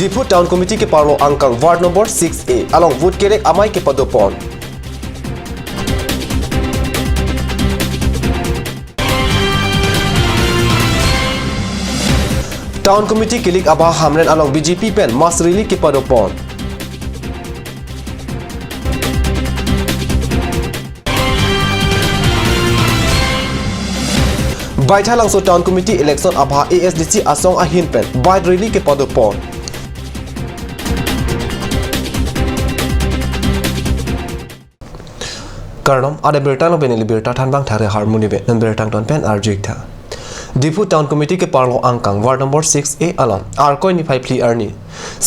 Difu Town Committee ke parlo angkang ward number 6A along vote kerek amai ke padopon. Town Committee kilik abah hamren along BJP pen mas rili ke padopon. Baitha langso Town Committee election abha ASDC asong ahin pen bait rili ke padopon. Karanam ada berita no benili berita thanbang thare harmony be nan berita ton pen arjik tha. Difu Town Committee ke parlo angkang ward number 6A along arkoi ni phai pli arni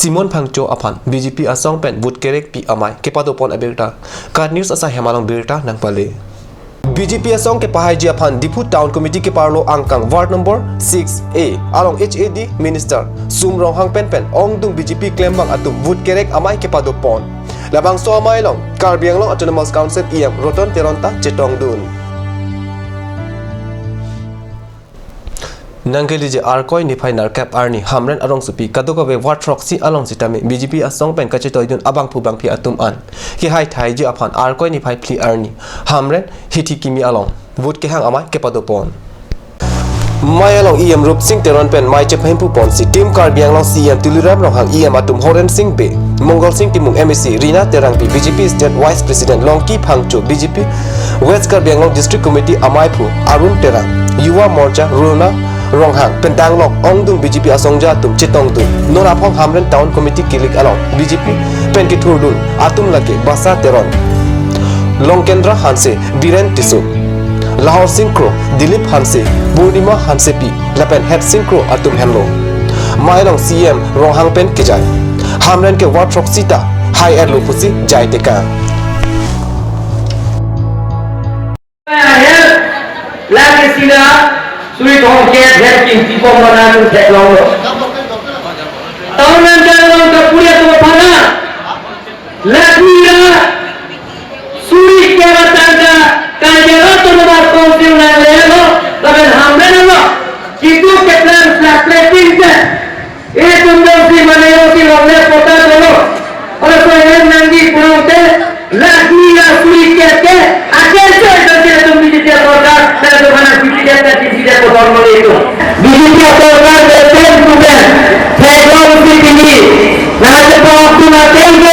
Simon Phangcho aphan BJP asong pen vote kerek pi amai ke padopon aberta card news asa hemalang berita nang pale. BJP asong ke pahaji aphan Difu Town Committee ke parlo angkang ward number 6A along HAD Minister Sumrong Hang pen ong dung BJP claim bang atum vote kerek amai ke padopon. Labang so amai long Karbiang long Autonomous Council iam roton teronta cetong dun. Nangkeli je arkoi ni phai narkap arni hamren arong supi kadoka be ward proxy along sitame BJP asong pen kache toidun abang phubang phi atum an ki hai thai je aphan arkoi ni phai pli arni hamren hithi kimi along vote ke hang amai ke padopon mai along em rup sing teron pen mai che phempu pon si team Karbiang long CM tuliram long hang em atum horen sing be Mongol Singh timung MSC Rina Terangpi BJP State Vice President Longki Phangcho BJP West Karbiang long District Committee amai phu Arun Terang Yuwa Morcha Runa Ronghang pentang lok ong dung BJP asongja tum chitong tu nora phong hamren Town Committee kilik along BJP pen ki thurdun atum lake basa teron long kendra hanse Biren Tisu Lahore Synchro Dilip Hanse Burnima Hanse pi lapen head synchro atum henlo mailong CM Ronghang pen kijai hamren ke ward proxy ta high air lupusi jai teka lagi sila suri thong ke her king ti ko mana tu thek long lo tahunan jalong ka puria tu phana lagi la suri ke ratanga kajero tu nomor konsil na le lo taben hamre na lo kitu ke plan plating se e tumbo si manayo si lomle pota dolo और तो ये नंगी पुरोते लगी या सुई के आगे से करके तुम बीजेपी सरकार तेरे तो खाना बीजेपी का किसी को फॉर्म ले लो बीजेपी सरकार देते हैं तुम्हें फेडरल सीटी ना से तो आप ना कहेंगे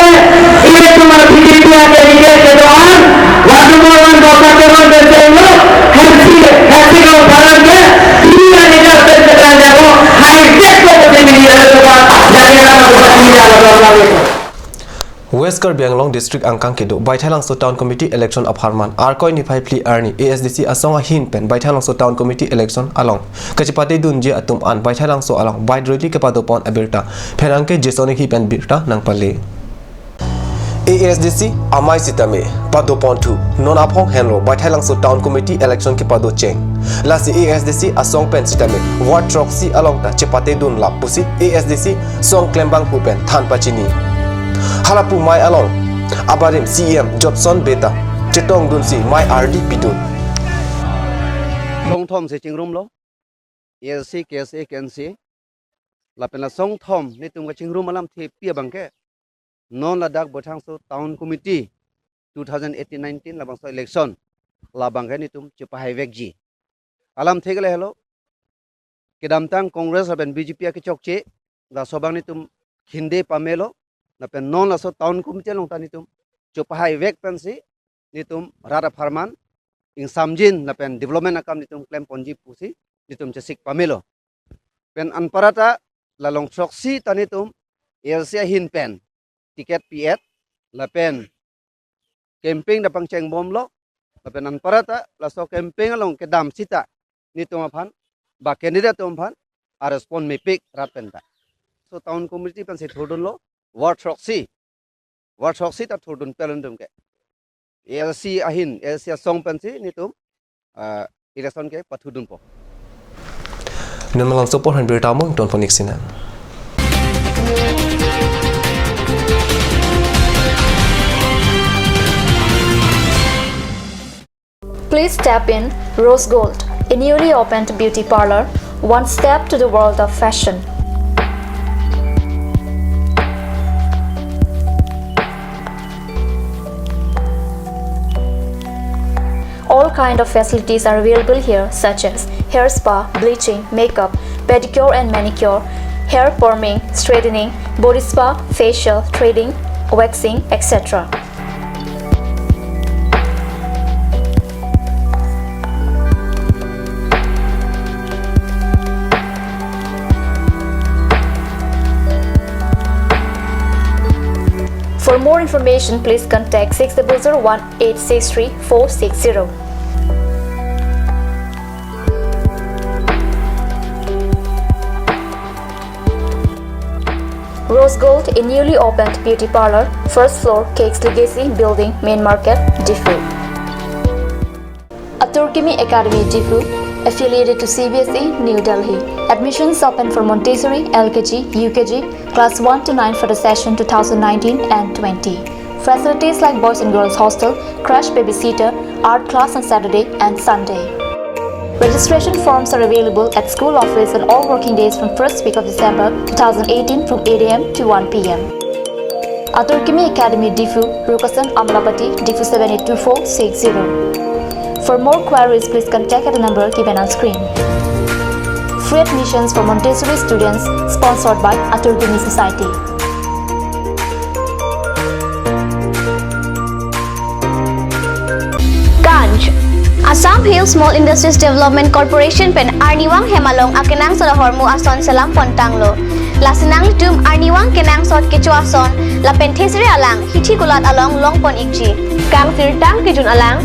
ये तुम्हारा बीजेपी के लिए के दौरान वादुमान डॉक्टर के मन देते हैं लोग हैप्पी को भारत में दुनिया निकाल कर चला जाओ हाई टेक को मिली है तो बात जाने का मतलब नहीं है West Karbiang long district angkang kedo baithalang so Town Committee election of Harman arkoi ni phai pli arni ASDC asonga hin pen baithalang so Town Committee election along kachipate dunje atum an baithalang so along bait reli ke padopon abirta pherangke jesone hi pen birta nang pale ASDC amai sitame padopon thu non aphong henlo baithalang so Town Committee election ke pado cheng lasi ASDC asong pen sitame ward proxy along ta chepate dun lap pusi ASDC song klembang pu pen than pachini halapu mai along abarim CM Jobson beta chetong dun si mai RD pidun song thom se chingrum lo ELC KSA KNC lapena song thom ni tum ka chingrum alam the pia bangke non ladak bothang so Town Committee 2018-19 labang so election labang ni tum chupa highway ji alam thegale hello kedamtang Congress laben BJP ke chokche da sobang ni tum khinde pamelo napen non la so Town Committee long tani tum chupai vek pensi ni tum rara farman ing samjin napen development akam ni tum claim ponji pusi ni tum chesik pamelo pen anparata la long proxy tani tum elsia hin pen ticket piet la pen camping da pangcheng bom lo la pen anparata la so camping along ke dam sita ni tum aphan ba candidate tum phan a respond me pick rat pen ta so Town Committee pen se thodun lo ward proxy ta thurdun pelendum ke LC ahin LC song pensi ni tum election ke pathudun po namalang support han berta mong ton phonik sinan Please tap in Rose Gold, a newly opened beauty parlor, one step to the world of fashion. kind of facilities are available here, such as hair spa, bleaching, makeup, pedicure and manicure, hair perming, straightening, body spa, facial, threading, waxing, etc. For more information, please contact 6001-863-460. Rose Gold, a newly opened beauty parlor, first floor, Cakes Legacy Building, Main Market, Diffu. Aturkimi Academy, Diffu, affiliated to CBSE, New Delhi. Admissions open for Montessori, LKG, UKG, class 1 to 9 for the session 2019 and 20. Facilities like boys and girls hostel, crash babysitter, art class on Saturday and Sunday. Registration forms are available at school office on all working days from 1st week of December 2018 from 8 a.m. to 1 p.m. Aturkimi Academy, Diffu, Rukasan, Amlapati, Diffu 782460. For more queries, please contact at the number given on screen. Free admissions for Montessori students, sponsored by Aturkimi Society. Ganj Assam Hill Small Industries Development Corporation pen Arniwang Hemalong akenang sa hormu ason salam pontanglo. Lasinang litum Arniwang kenang sot kecu ason la pentesri alang hithi gulat along longpon ikji. Kang sirtang kijun alang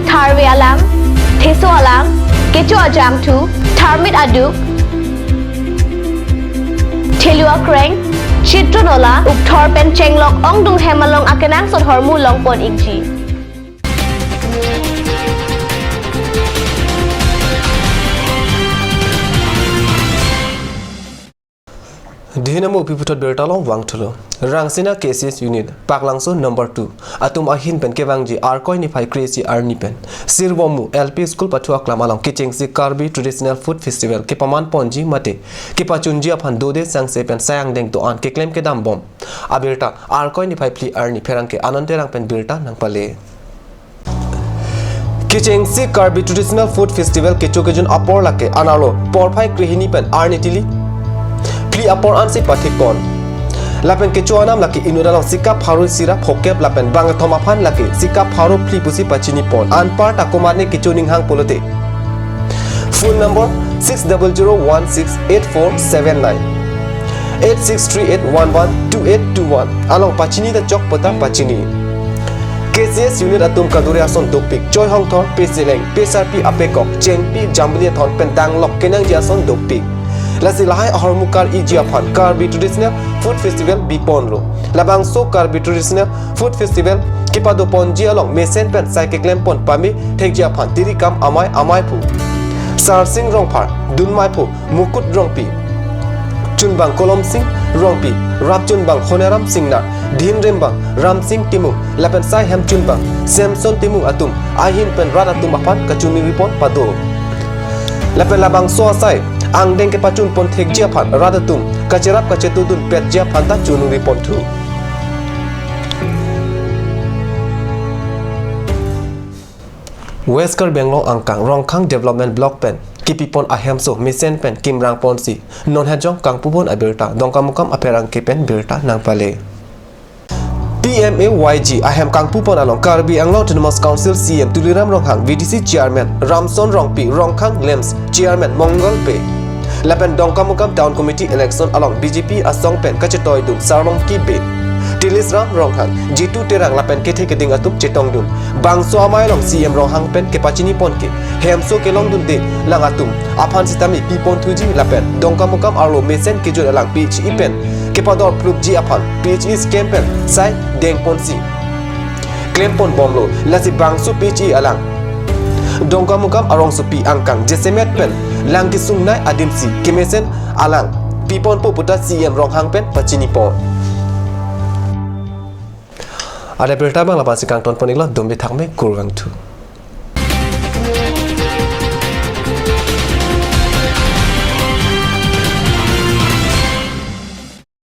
Tharwe alang Theso alang kecu ajam tu Tharmit aduk Thelua Kreng Chitronola Upthor pen chenglok ongdung Hemalong akenang sot hormu longpon ikji. Dihinamu piputot bertalong wangtulo. Rangsina KCS unit Paklangso number 2. Atum ahin pen kevangji arkoi ni phai crazy arni pen. Sirwomu LP school patua klamalong kichengsi Karbi traditional food festival ke paman ponji mate. Ke pachunji aphan dode sangse pen sayang deng to an ke claim ke dam bom. Abirta arkoi ni phai pli arni pherang ke ananterang pen birta nang pale. Kichengsi Karbi traditional food festival ke chokejun apor lake analo porphai krihini pen arni tili Pli apor ansi patikon. Lapen kecuanam laki inudalang sikap haru sirap hokep lapen bang thomapan laki sikap haru pli pusi pachini pon. Anpar takumarne kecuning hang polote. Phone number 600168479 8638112821 along pachini da chok pata pachini. KCS unit atum kadure ason dopik choi hong thor peseleng pesarpi apekok chengpi jambli thon pendang lok kenang jason dopik. Lasi lahai ahormukar ijiaphan Karbi traditional food festival biponlo. Labangso Karbi traditional food festival kipado ponji along mesen pen sai keklem pon pami thekjiaphan tirikam amai pu. Sarsing rongphar dunmai pu mukut rongpi. Chunbang kolom sing rongpi rapchunbang khoneram singna dhinrembang ramsing timu lapen sai hem chunbang samson timu atum ahin pen rat atum aphan kachuni ripon pado. Lapen labang so sai ang deng ke pacun pon thek jia phan radatum kacherap kachetudun pet jia phan ta chunung ripon thu. Wesker Bengalore angkang rongkhang development block pen kipipon ahemso misen pen kimrang ponsi non hajong kang pubon abirta dongkamukam aperang ke pen birta nang pale. PMAYG ahem kang pupon along Karbi Anglo Autonomous Council CM Tuliram Ronghang VDC Chairman Ramson Rongpi Rongkhang Lems Chairman Mongol Pe Lapen Dongkamukam Town Committee Election along BJP Asong Pen Kachetoy Dun Sarong Kibe Tilis Ram Ronghang G2 Terang Lapen Kete Keding Atup Chetong Dun Bangso Amay Long CM Ronghang Pen Kepachini Ponke Hemso Kelong Dun De Langatum Aphan Sitami Pipon Tuji Lapen Dongkamukam Arlo Mesen Kijun Alang PHE Pen Kepador Plubji Aphan PHE Scam Pen Sai Deng Ponsi Klempon Bomlo Lasi Bangso PHE Alang Dongkamukam Arong Supi Angkang Jesemet Pen Langkisung Nai Adimsi Kemesen Alang Pipon Poputa CM Ronghang Pen Pachini Pon Ada berita bang lapan si kang ton poniglo dombe thakme kurgang tu.